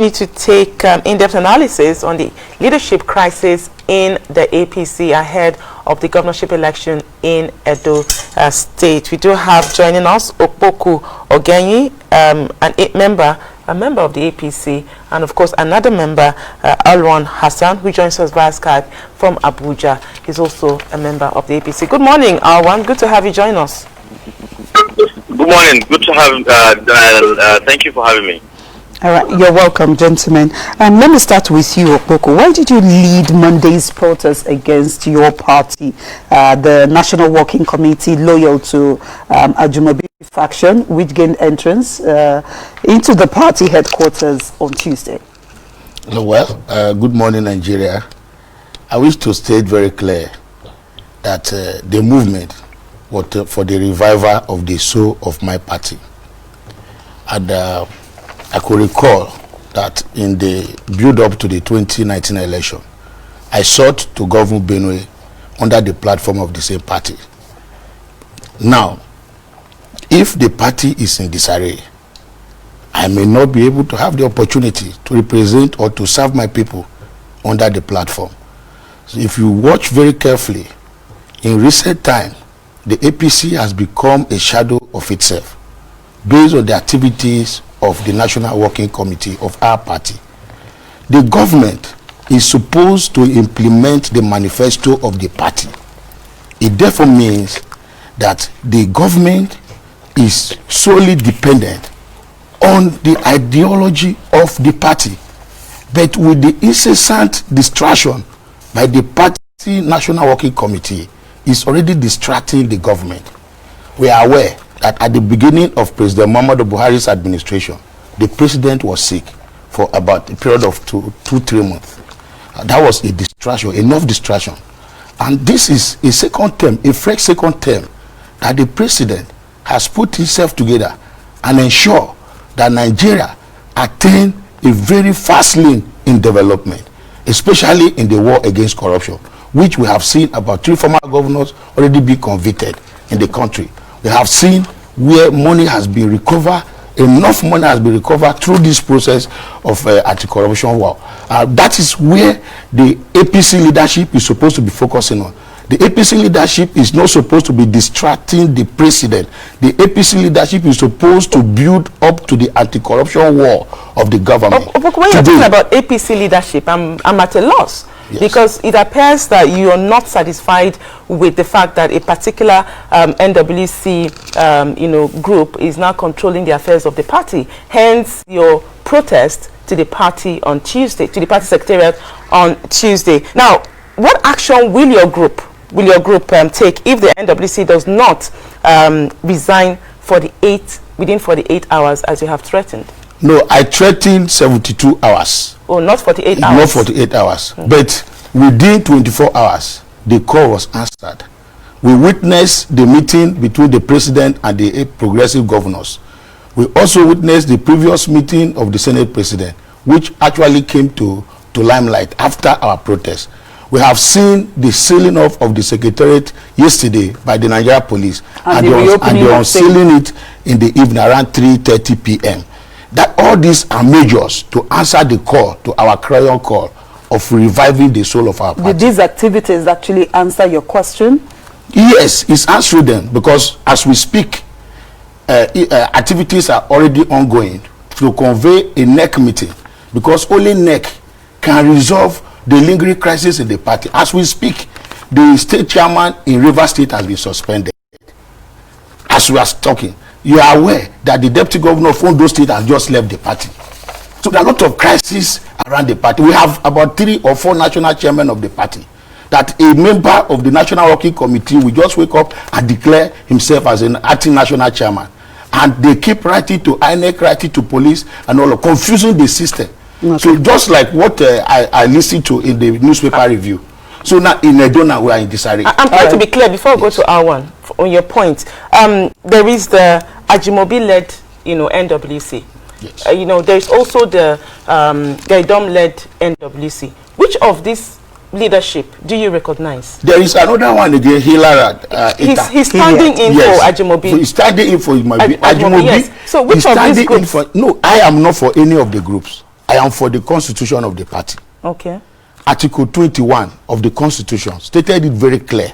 Need to take in-depth analysis on the leadership crisis in the APC ahead of the governorship election in Edo State. We do have joining us Okpokwu Ogenyi, a member of the APC, and of course another member, Alwan Hassan, who joins us via Skype from Abuja. He's also a member of the APC. Good morning, Alwan. Good to have you join us. Good morning. Good to have. Thank you for having me. All right, you're welcome, gentlemen. Let me start with you, Okpokwu. Why did you lead Monday's protest against your party, the National Working Committee, loyal to Ajumobi faction, which gained entrance into the party headquarters on Tuesday? Well, good morning, Nigeria. I wish to state very clear that the movement was for the revival of the soul of my party. And I could recall that in the build-up to the 2019 election, I sought to govern Benue under the platform of the same party. Now, if the party is in disarray, I may not be able to have the opportunity to represent or to serve my people under the platform. So if you watch very carefully, in recent time, the APC has become a shadow of itself based on the activities of the National Working Committee of our party. The government is supposed to implement the manifesto of the party. It therefore means that the government is solely dependent on the ideology of the party, but with the incessant distraction by the party National Working Committee is already distracting the government. We are aware that at the beginning of President Muhammadu Buhari's administration, the president was sick for about a period of 2-3 months. That was a distraction, enough distraction. And this is a second term, a fresh second term, that the president has put himself together and ensure that Nigeria attain a very fast lane in development, especially in the war against corruption, which we have seen about 3 former governors already be convicted in the country. We have seen where money has been recovered, enough money has been recovered through this process of anti-corruption war. That is where the APC leadership is supposed to be focusing on. The APC leadership is not supposed to be distracting the president. The APC leadership is supposed to build up to the anti-corruption war of the government. When you're talking about APC leadership, I'm at a loss. Yes. Because it appears that you are not satisfied with the fact that a particular NWC group is now controlling the affairs of the party. Hence your protest to the party on Tuesday, to the party secretariat on Tuesday. Now, what action will your group take if the NWC does not resign within 48 hours as you have threatened? No, I threatened 72 hours. Oh, not 48 hours? Not 48 hours. But within 24 hours, the call was answered. We witnessed the meeting between the president and the 8 progressive governors. We also witnessed the previous meeting of the Senate president, which actually came to limelight after our protest. We have seen the sealing off of the secretariat yesterday by the Nigeria police, and they are unsealing it in the evening around 3:30 p.m. That all these are measures to answer the call, to our clarion call of reviving the soul of our party. Did these activities actually answer your question? Yes, it's answering them, because as we speak, activities are already ongoing to convey a NEC meeting, because only NEC can resolve the lingering crisis in the party. As we speak, the state chairman in Rivers State has been suspended. As we are talking, you are aware that the deputy governor of Ondo State has just left the party. So there are a lot of crises around the party. We have about 3 or 4 national chairmen of the party. That a member of the National Working Committee will just wake up and declare himself as an acting national chairman. And they keep writing to INEC, writing to police, and all of confusing the system. Okay. So just like what I listened to in the newspaper review. So now in Edona we are in disarray. I'm trying to be clear before we go to R1 on your point. There is the Ajimobi-led, NWC. Yes. There is also the Gaidom-led NWC. Which of this leadership do you recognize? There is another one again, Hilara. He's standing in for Ajimobi. He's standing in for Ajimobi. Yes. So which of these groups? No, I am not for any of the groups. I am for the constitution of the party. Okay. Article 21 of the constitution stated it very clear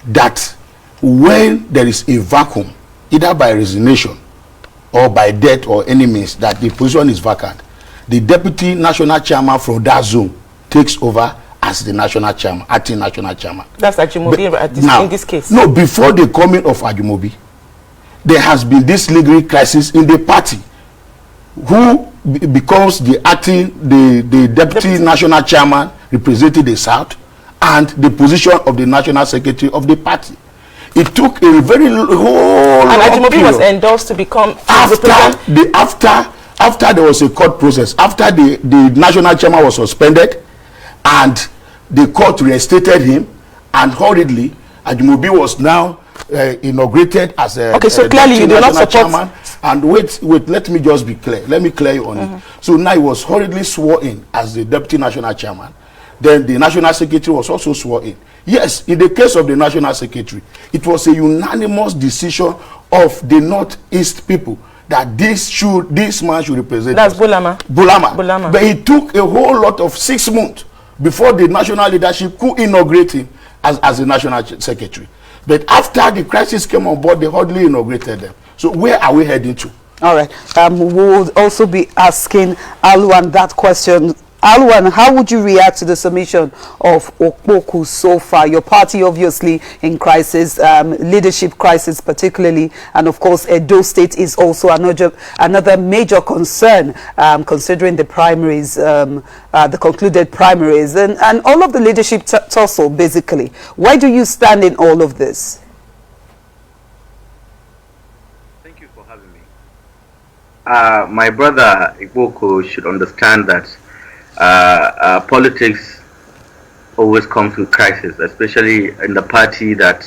that when there is a vacuum, either by resignation or by death or any means, that the position is vacant, the deputy national chairman from that zone takes over as the national chairman, acting national chairman. That's Ajimobi in this case. No, before the coming of Ajimobi, there has been this legal crisis in the party. Who becomes the acting, the deputy national chairman representing the South, and the position of the national secretary of the party. It took a very whole and Ajimobi was endorsed to become after there was a court process, after the national chairman was suspended and the court reinstated him, and hurriedly Ajimobi was now inaugurated as a so clearly you do not support chairman. And wait, let me just be clear. Let me clear you on it. So now he was hurriedly sworn in as the deputy national chairman. Then the national secretary was also sworn in. Yes, in the case of the national secretary, it was a unanimous decision of the Northeast people that this man should represent. That's us. Bulama. But it took a whole lot of 6 months before the national leadership could inaugurate him as the national secretary. But after the crisis came on board, they hardly inaugurated them. So where are we heading to? All right. We'll also be asking Alwan that question. Alwan, how would you react to the submission of Okpokwu so far? Your party obviously in crisis, leadership crisis particularly, and of course Edo State is also another major concern, considering the primaries, the concluded primaries, and all of the leadership tussle basically. Where do you stand in all of this? Thank you for having me. My brother Okpokwu should understand that politics always comes with crisis, especially in the party that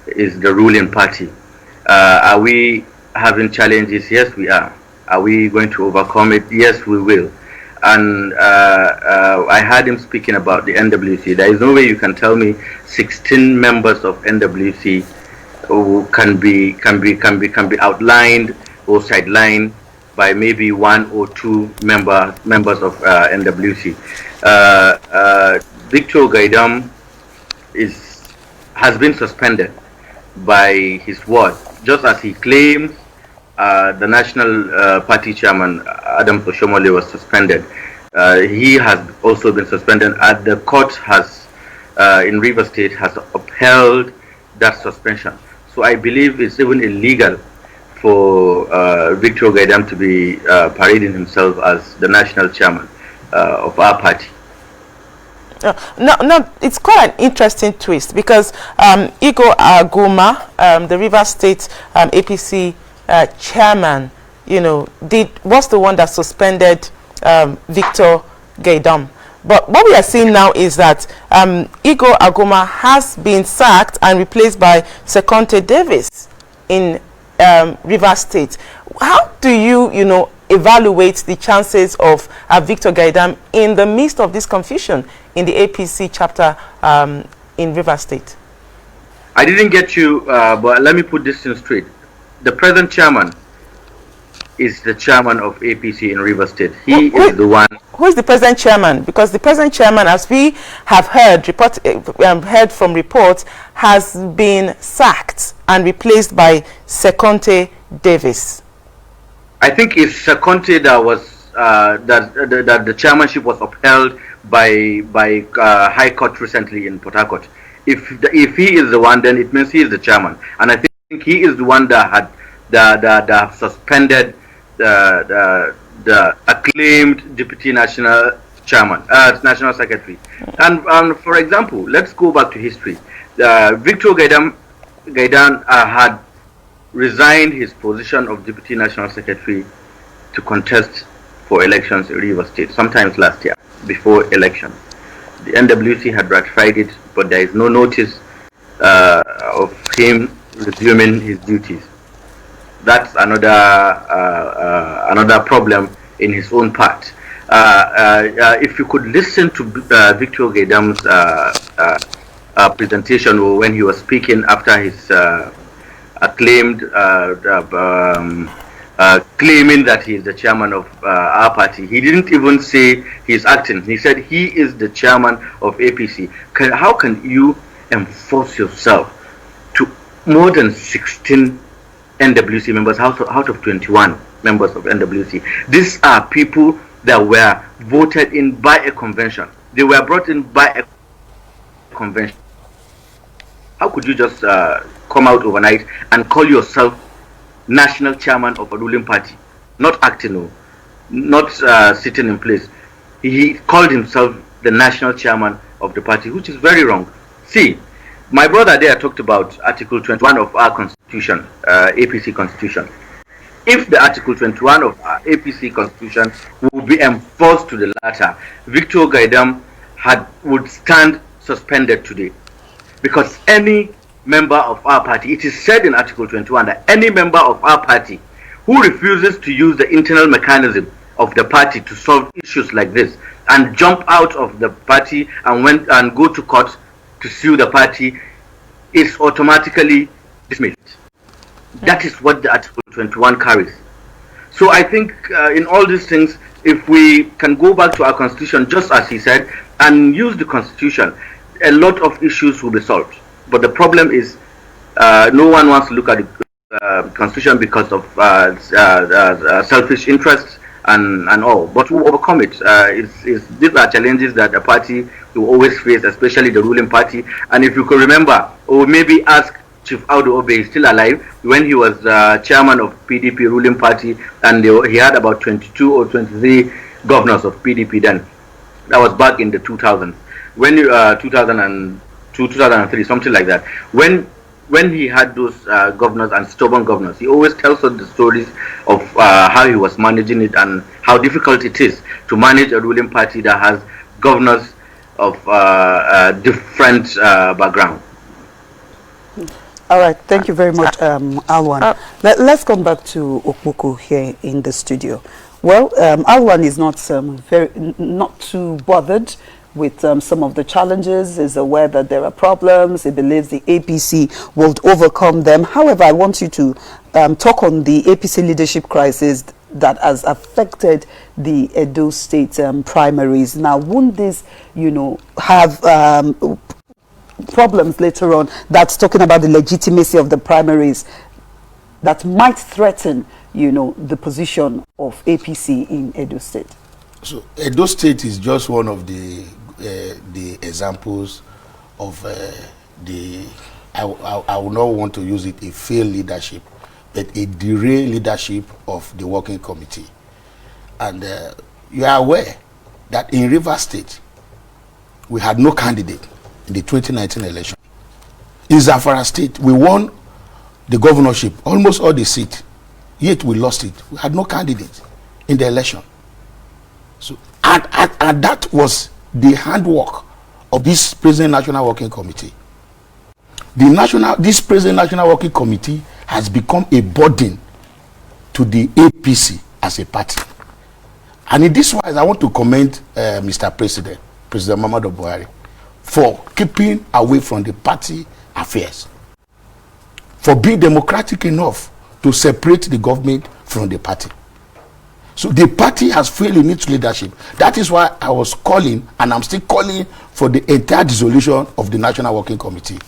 is the ruling party. Are we having challenges? Yes, we are. Are we going to overcome it? Yes, we will. And I heard him speaking about the NWC. There is no way you can tell me 16 members of NWC who can be outlined or sidelined by maybe 1 or 2 members of NWC. Victor Gaidam has been suspended by his word, just as he claims the National Party chairman Adam Oshomole was suspended. He has also been suspended, and the court has in Rivers State has upheld that suspension. So I believe it's even illegal for Victor Gaidam to be parading himself as the national chairman of our party. No, it's quite an interesting twist because Igor Aguma, the Rivers State APC chairman, was the one that suspended Victor Gaidam. But what we are seeing now is that Igor Aguma has been sacked and replaced by Sekonte Davis in Rivers State. How do you, evaluate the chances of Victor Gaidam in the midst of this confusion in the APC chapter in Rivers State? I didn't get you, but let me put this in straight. The present chairman is the chairman of APC in Rivers State. He is the one. Who is the present chairman? Because the present chairman, as we have heard from reports, has been sacked and replaced by Sekonte Davis. I think it's Sekonte that was that the chairmanship was upheld by High Court recently in Port Harcourt. If he is the one, then it means he is the chairman, and I think he is the one that had that suspended the acclaimed deputy national chairman, national secretary. And for example, let's go back to history. Victor Gaidam had resigned his position of deputy national secretary to contest for elections in Rivers State, sometimes last year, before election. The NWC had ratified it, but there is no notice of him resuming his duties. That's another problem in his own part. If you could listen to Victor Gaidam's presentation, or when he was speaking after his acclaimed claiming that he is the chairman of our party. He didn't even say he's acting. He said he is the chairman of APC. How can you enforce yourself to more than 16 NWC members out of 21 members of NWC? These are people that were voted in by a convention. They were brought in by a convention. How could you just come out overnight and call yourself national chairman of a ruling party? Not acting, not sitting in place. He called himself the national chairman of the party, which is very wrong. See, my brother there talked about Article 21 of our constitution, APC constitution. If the Article 21 of our APC constitution would be enforced to the latter, Victor Gaidam would stand suspended today. Because any member of our party, it is said in Article 21 that any member of our party who refuses to use the internal mechanism of the party to solve issues like this and jump out of the party and go to court to sue the party is automatically dismissed. That is what the Article 21 carries. So I think in all these things, if we can go back to our constitution, just as he said, and use the constitution, a lot of issues will be solved. But the problem is no one wants to look at the constitution because of selfish interests and all. But to overcome it, these are challenges that the party will always face, especially the ruling party. And if you could remember, or maybe ask Chief Audu Obe, is still alive, when he was chairman of PDP ruling party, and he had about 22 or 23 governors of PDP then. That was back in the 2000s. When 2002, 2003, something like that. When he had those governors and stubborn governors, he always tells us the stories of how he was managing it and how difficult it is to manage a ruling party that has governors of different background. All right, thank you very much, Alwan. Let's come back to Okpokwu here in the studio. Well, Alwan is not too bothered with some of the challenges, is aware that there are problems. He believes the APC will overcome them. However, I want you to talk on the APC leadership crisis that has affected the Edo State primaries. Now, won't this, have problems later on? That's talking about the legitimacy of the primaries that might threaten, the position of APC in Edo State. So Edo State is just one of the examples of I would not want to use it, a failed leadership, but a derailed leadership of the working committee. And you are aware that in Rivers State, we had no candidate in the 2019 election. In Zamfara State, we won the governorship, almost all the seats, yet we lost it. We had no candidate in the election. So, and that was the handwork of this present National Working Committee. This present National Working Committee has become a burden to the APC as a party. And in this wise, I want to commend Mr. President Muhammadu Buhari, for keeping away from the party affairs, for being democratic enough to separate the government from the party. So the party has failed in its leadership. That is why I was calling, and I'm still calling, for the entire dissolution of the National Working Committee.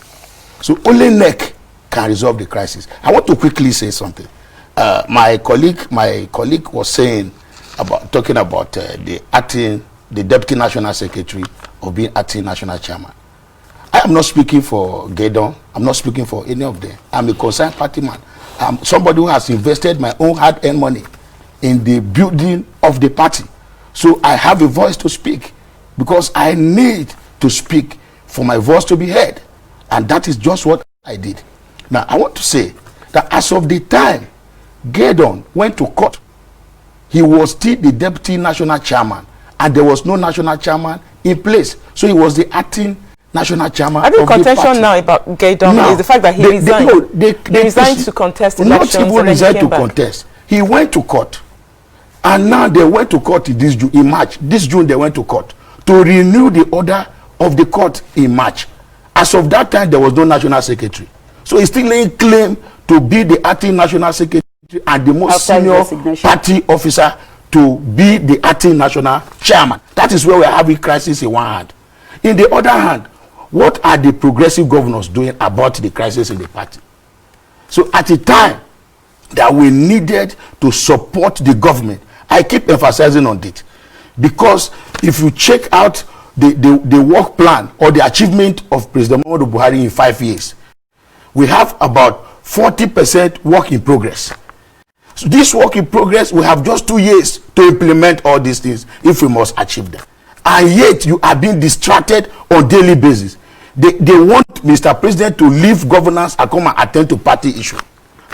So only NEC can resolve the crisis. I want to quickly say something. My colleague was talking about the Deputy National Secretary of being acting National Chairman. I am not speaking for Gaidon. I'm not speaking for any of them. I'm a concerned party man. I'm somebody who has invested my own hard-earned money in the building of the party. So I have a voice to speak, because I need to speak for my voice to be heard. And that is just what I did. Now, I want to say that as of the time Gaidon went to court, he was still the Deputy National Chairman, and there was no National Chairman in place. So he was the acting National Chairman of the party. I think contention now about Gaidon is the fact that he resigned. He resigned to contest elections. Not even resigned to contest. He went to court. And now they went to court in March. This June they went to court to renew the order of the court in March. As of that time, there was no National Secretary. So he's still laying claim to be the acting National Secretary and the most senior party officer to be the acting national chairman. That is where we are having crisis in one hand. In the other hand, what are the progressive governors doing about the crisis in the party? So at the time that we needed to support the government, I keep emphasizing on it, because if you check out the work plan or the achievement of President Muhammadu Buhari in 5 years, we have about 40% work in progress. So this work in progress, we have just 2 years to implement all these things if we must achieve them. And yet you are being distracted on daily basis. They want Mr. President to leave governance and come and attend to party issues,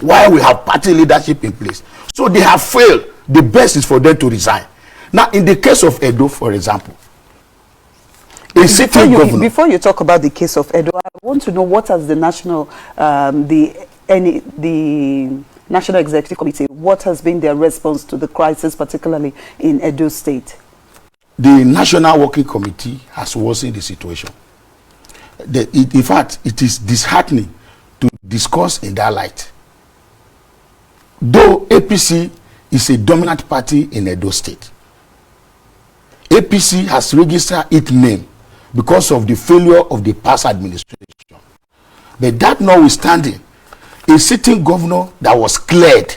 while we have party leadership in place. So they have failed. The best is for them to resign. Now, in the case of Edo, for example, before you talk about the case of Edo, I want to know what has the national, the National Executive Committee, what has been their response to the crisis, particularly in Edo State? The National Working Committee has worsened the situation. In fact, it is disheartening to discuss in that light. Though APC is a dominant party in Edo State, APC has registered its name because of the failure of the past administration. But that notwithstanding, a sitting governor that was cleared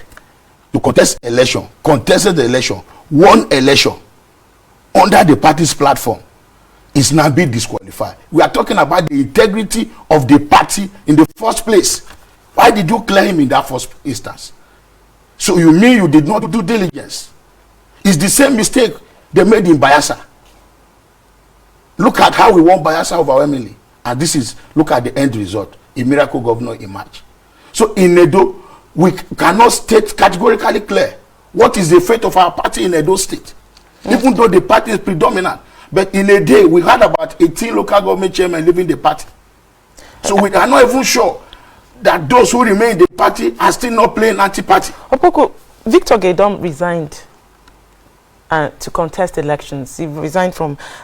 to contested the election, won election under the party's platform, is now being disqualified. We are talking about the integrity of the party in the first place. Why did you clear him in that first instance? So you mean you did not do diligence? It's the same mistake they made in Bayelsa. Look at how we won Bayelsa overwhelmingly. And look at the end result. A miracle governor emerged. So in Edo, we cannot state categorically clear what is the fate of our party in Edo State. Even though the party is predominant. But in a day, we had about 18 local government chairmen leaving the party. So we are not even sure that those who remain in the party are still not playing anti-party. Okpokwu, Victor Gaydom resigned to contest elections. He resigned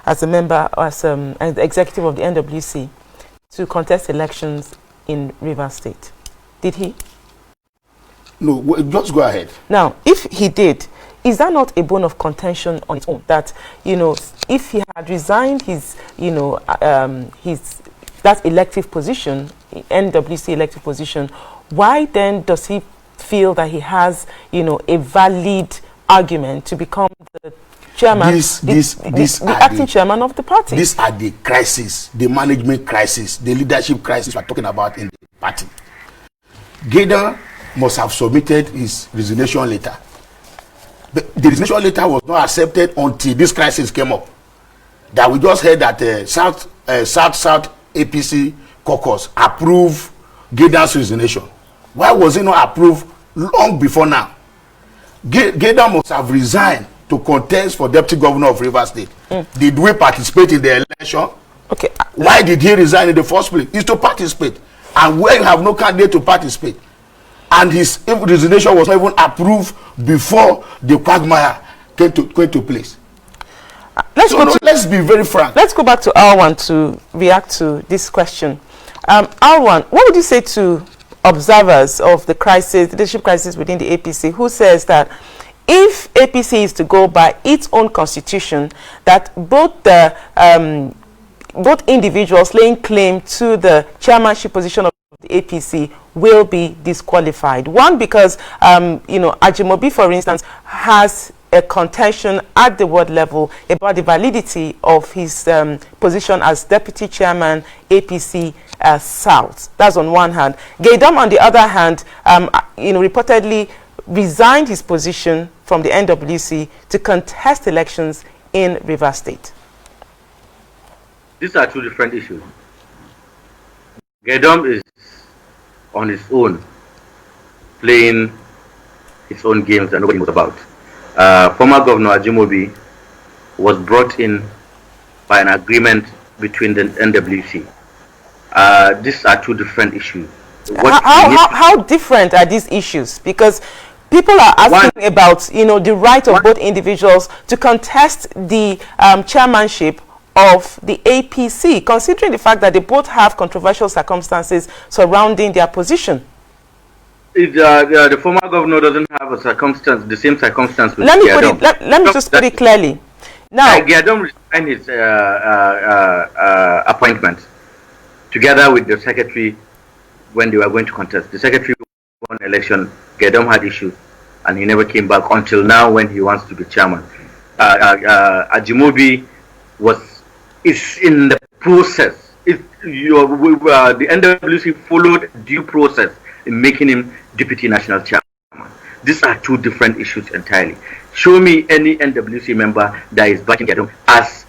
as a member, as an executive of the NWC, to contest elections in Rivers State. Did he? No, just go ahead. Now, if he did, is that not a bone of contention on its own? That, if he had resigned his, that elective position, NWC elective position, why then does he feel that he has, a valid argument to become the chairman, the acting chairman of the party? These are the crises, the management crisis, the leadership crisis we're talking about in the party. Gaydom must have submitted his resignation letter. But the resignation letter was not accepted until this crisis came up. That we just heard that South APC caucus approved Gaydom's resignation. Why was it not approved long before now? Gaydom must have resigned to contest for deputy governor of Rivers State. Did we participate in the election? Okay. Why did he resign in the first place? It's to participate. And where you have no candidate to participate, and his resignation was not even approved before the quagmire came to place. Let's be very frank. Let's go back to Alwan to react to this question. Alwan, what would you say to observers of the leadership crisis within the APC, who says that if APC is to go by its own constitution, that both individuals laying claim to the chairmanship position of the APC will be disqualified? One, because Ajimobi, for instance, has a contention at the ward level about the validity of his position as deputy chairman APC South. That's on one hand. Gaydom, on the other hand, reportedly resigned his position from the NWC to contest elections in Rivers State. These are two different issues. Gaydom is on his own, playing his own games that nobody knows about. Former Governor Ajimobi was brought in by an agreement between the NWC. These are two different issues. How different are these issues? Because people are asking about the right of both individuals to contest the chairmanship of the APC, considering the fact that they both have controversial circumstances surrounding their position. The former governor doesn't have a circumstance, the same circumstance with Let me Giadom. put it. Let me just put it clearly. Now, Giadom resigned his appointment together with the secretary when they were going to contest. The secretary won election. Giadom had issues, and he never came back until now when he wants to be chairman. Ajimobi is in the process. The NWC followed due process in making him deputy national chairman. These are two different issues entirely. Show me any NWC member that is backing Giadom as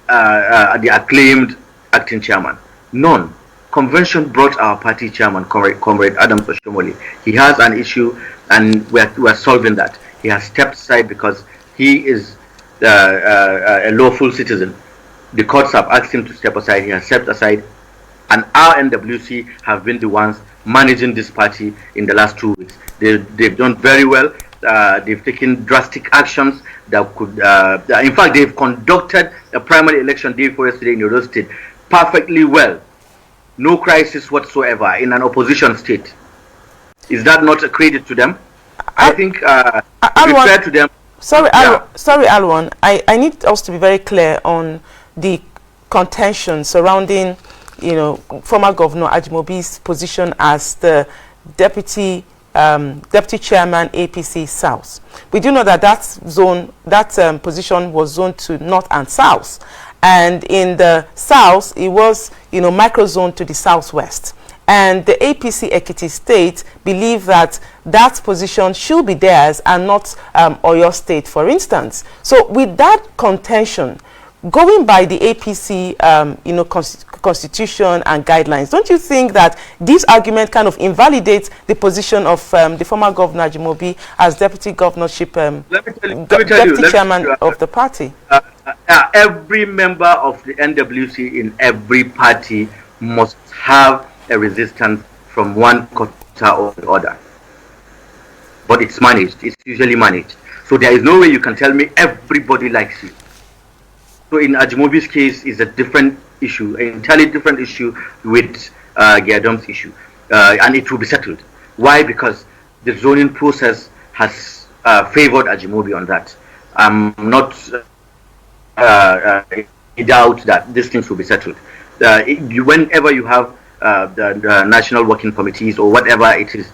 the acclaimed acting chairman. None. Convention brought our party chairman, Comrade Adams Oshomole. He has an issue, and we're solving that. He has stepped aside because he is a lawful citizen. The courts have asked him to step aside. He has stepped aside, and our NWC have been the ones managing this party in the last 2 weeks. They've done very well. They've taken drastic actions that could, in fact, they've conducted a primary election day for yesterday in Edo State perfectly well. No crisis whatsoever in an opposition state. Is that not a credit to them? I think to be fair to them. Sorry, Alwan. I need us to be very clear on the contention surrounding, former Governor Ajimobi's position as the deputy chairman APC South. We do know that position was zoned to North and South, and in the South it was micro-zoned to the Southwest. And the APC Ekiti State believe that position should be theirs and not Oyo State, for instance. So with that contention, going by the APC, constitution and guidelines, don't you think that this argument kind of invalidates the position of the former Governor Ajimobi as deputy governorship, deputy chairman of the party? Every member of the NWC in every party must have a resistance from one quarter or the other. But it's managed. It's usually managed. So there is no way you can tell me everybody likes you. So in Ajimobi's case, is a different issue, an entirely different issue with Giadom's issue, and it will be settled. Why? Because the zoning process has favored Ajimobi on that. I'm not in doubt that these things will be settled. Whenever you have the national working committees or whatever it is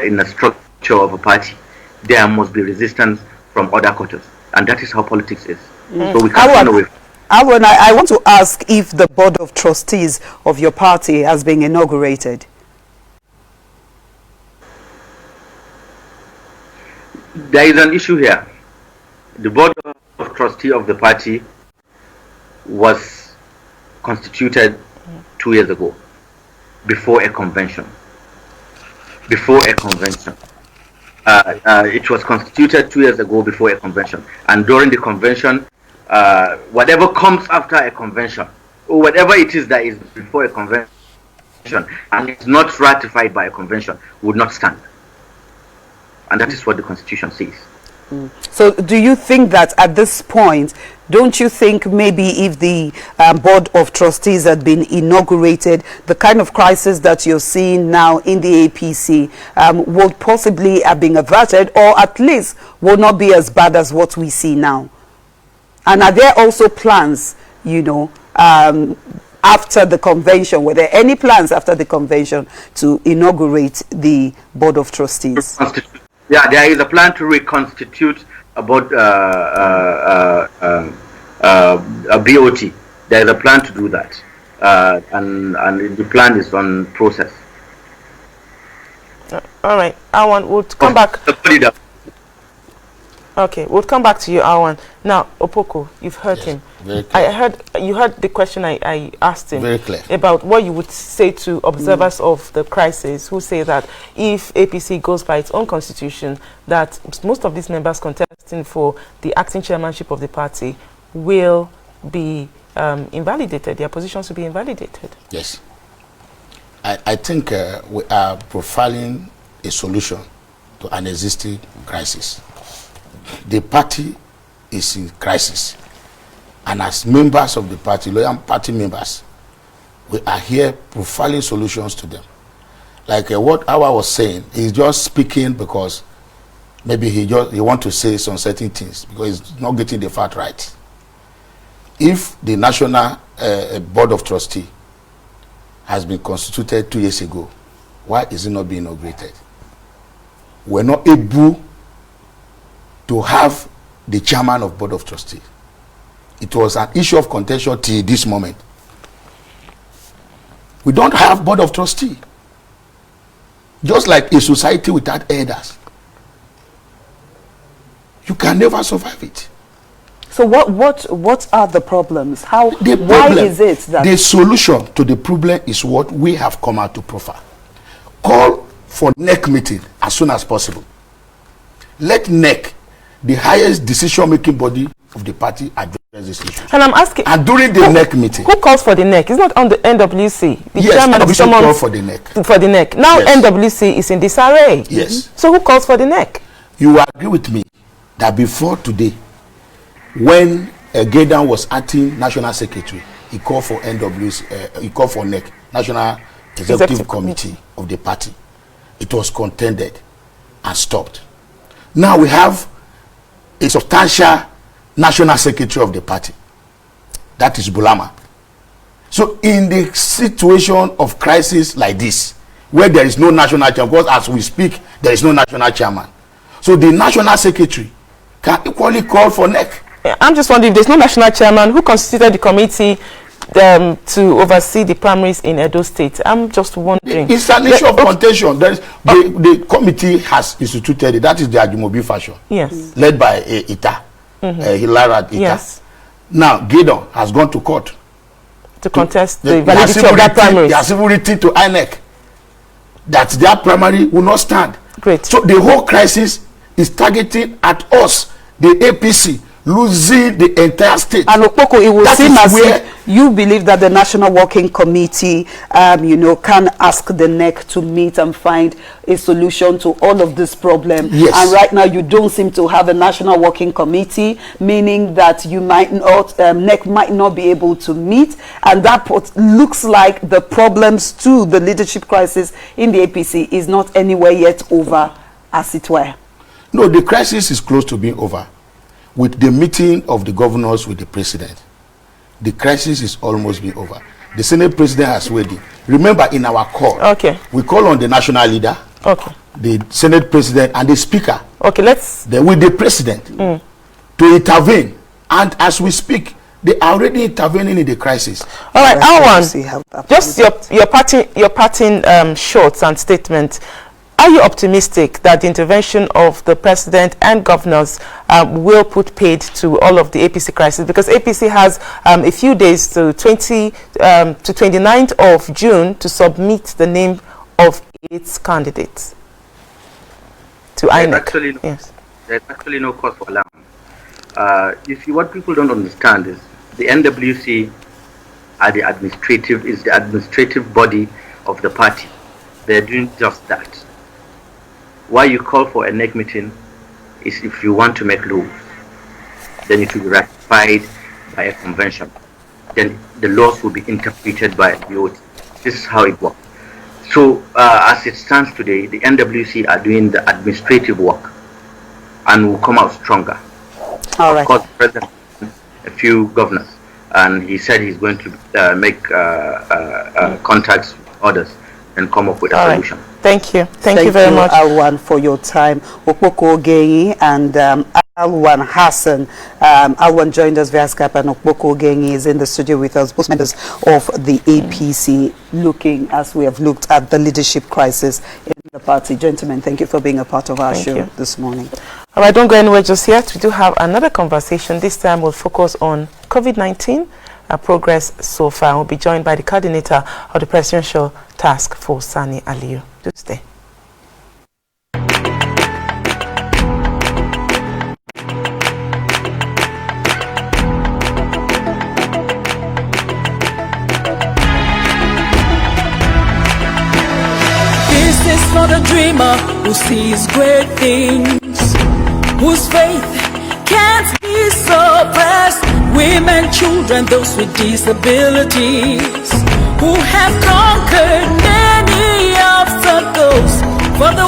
in the structure of a party, there must be resistance from other quarters, and that is how politics is. So we can't run away. I want to ask if the board of trustees of your party has been inaugurated. There is an issue here. The board of trustees of the party was constituted 2 years ago, before a convention. It was constituted 2 years ago before a convention, and during the convention, whatever comes after a convention, or whatever it is that is before a convention and it's not ratified by a convention, would not stand. And that is what the Constitution says. So do you think that at this point, don't you think maybe if the board of trustees had been inaugurated, the kind of crisis that you're seeing now in the APC would possibly have been averted, or at least will not be as bad as what we see now? And are there also plans, after the convention? Were there any plans after the convention to inaugurate the board of trustees? Yeah, there is a plan to reconstitute about a BOT. There is a plan to do that, and the plan is on process. All right, Awan, we'll come back. Okay, we'll come back to you, Awan. Now, Okpokwu, you've heard him. You heard the question I asked him. Very clear. About what you would say to observers of the crisis who say that if APC goes by its own constitution, that most of these members contesting for the acting chairmanship of the party will be invalidated. Their positions will be invalidated. Yes. I think we are profiling a solution to an existing crisis. The party is in crisis, and as members of the party, loyal party members, we are here profiling solutions to them. like what Awa was saying, he's just speaking because maybe he want to say some certain things because he's not getting the fact right. If the National Board of Trustees has been constituted 2 years ago, why is it not being inaugurated? We're not able to have the chairman of Board of Trustees. It was an issue of contention till this moment. We don't have Board of Trustees. Just like a society without elders, you can never survive it. So what are the problems? Why is it that the solution to the problem is what we have come out to proffer? Call for NEC meeting as soon as possible. Let NEC, the highest decision-making body of the party, address this issue. And I'm asking, and during the NEC meeting, who calls for the NEC? It's not on the NWC. The yes, chairman NWC called for the NEC. For the NEC. Now yes. NWC is in disarray. Yes. So who calls for the NEC? You agree with me that before today, when Gaydon was acting national secretary, he called for NWC, he called for NEC, National Executive Committee of the party. It was contended and stopped. Now we have a substantial national secretary of the party. That is Bulama. So in the situation of crisis like this, where there is no national chairman, because as we speak, there is no national chairman. So the national secretary can equally call for NEC. I'm just wondering, if there's no national chairman, who constituted the committee to oversee the primaries in Edo State? I'm just wondering. It's an issue of contention. There is, the committee has instituted it. That is the Ajimobi fashion. Yes. Led by Ita, Hilara Ita. Yes. Now, Gaydon has gone to court to contest the validity of that primary. They have even written to INEC that their primary will not stand. Great. So the whole crisis is targeting at us, the APC, losing the entire state. And Okpokwu, it will seem as if you believe that the National Working Committee, can ask the NEC to meet and find a solution to all of this problem. Yes. And right now, you don't seem to have a National Working Committee, meaning that you might not, NEC might not be able to meet, and that looks like the problems to the leadership crisis in the APC is not anywhere yet over, as it were. No, the crisis is close to being over. With the meeting of the governors with the president, the crisis is almost being over. The Senate president has waited. Remember, in our call, we call on the national leader, the Senate president, and the speaker. With the president to intervene. And as we speak, they are already intervening in the crisis. All right, Alwan, just your parting shorts and statements. Are you optimistic that the intervention of the president and governors will put paid to all of the APC crisis? Because APC has a few days to 29th of June to submit the name of its candidates to INEC. There's actually no cause for alarm. You see, what people don't understand is the NWC is the administrative body of the party. They're doing just that. Why you call for a NEC meeting is if you want to make laws, then it will be ratified by a convention. Then the laws will be interpreted by the OT. This is how it works. So as it stands today, the NWC are doing the administrative work and will come out stronger. All right. Of course, the president a few governors, and he said he's going to make contacts with others and come up with a solution. Thank you. Thank you very much, Alwan, for your time. Okpokwu Ogenyi and Alwan Hassan. Alwan joined us via Skype, and Okpokwu Ogenyi is in the studio with us, both members of the APC, looking, as we have looked at the leadership crisis in the party. Gentlemen, thank you for being a part of our show this morning. All right, don't go anywhere just yet. We do have another conversation. This time we'll focus on COVID-19. Progress so far. We'll be joined by the coordinator of the Presidential Task Force, Sani Aliyu. Do stay. This is for the dreamer who sees great things, whose faith can't be suppressed. Women, children, those with disabilities, who have conquered many obstacles for the